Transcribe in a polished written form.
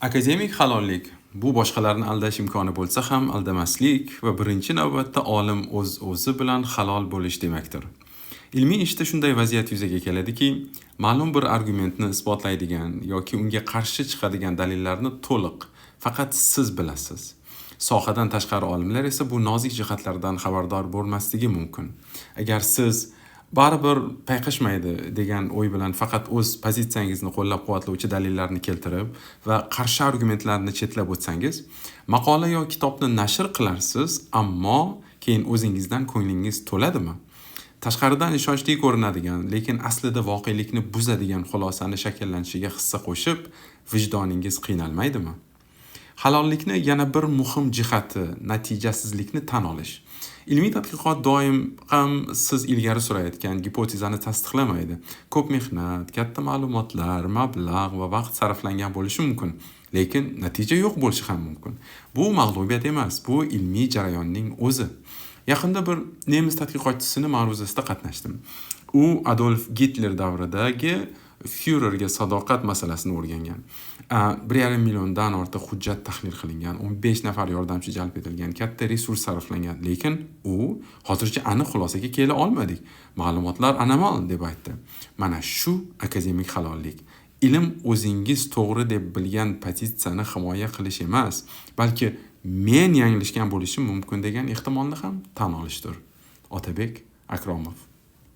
Akademik halollik bu boshqalarni aldash imkoni bo'lsa ham aldamaslik va birinchi navbatda olim o'zi bilan halol bo'lish demakdir. Ilmiy ishda shunday vaziyat yuzaga keladiki, ma'lum bir argumentni isbotlaydigan yoki unga qarshi chiqadigan dalillarni to'liq faqat siz bilasiz. Sohadan tashqari olimlar esa bu nozik jihatlardan xabardor bo'lmasligi mumkin. Agar siz baribir payqashmaydi degan o'y bilan faqat o'z pozitsiyangizni qo'llab-quvvatlovchi dalillarni keltirib va qarshi argumentlarni chetlab o'tsangiz, maqola yoki kitobni nashr qilarsiz, ammo keyin o'zingizdan ko'nglingiz to'ladimi? Tashqaridan ishonchli ko'rinadigan, lekin aslida voqelikni buzadigan xulosani shakllanishiga hissa qo'shib, vijdoningiz qiynalmaydimi? Halollikni yana bir muhim jihati natijasizlikni tan olish. Ilmiy tadqiqot doim ham siz ilgari surayotgan gipotezani tasdiqlamaydi. Ko'p mehnat, katta ma'lumotlar, mablag' va vaqt sarflangan bo'lishi mumkin, lekin natija yo'q bo'lishi ham mumkin. Bu mag'lubiyat emas, bu ilmiy jarayonning o'zi. Yaqinda bir nemis tadqiqotchisining ma'ruzasida qatnashdim. U Adolf Hitler davridagi Führerga sadoqat masalasini o'rgangan. 1,5 milliondan ortiq hujjat tahlil qilingan, 15 nafar yordamchi jalb etilgan, katta resurs sarflangan, lekin u hozircha aniq xulosaga kela olmadik. Ma'lumotlar anomal deb aytdi. Mana shu akademik halollik. Ilm o'zingiz to'g'ri deb bilgan pozitsiyani himoya qilish emas, balki men yanglishgan bo'lishim mumkin degan ehtimolni ham tan olishdir. Otabek Akromov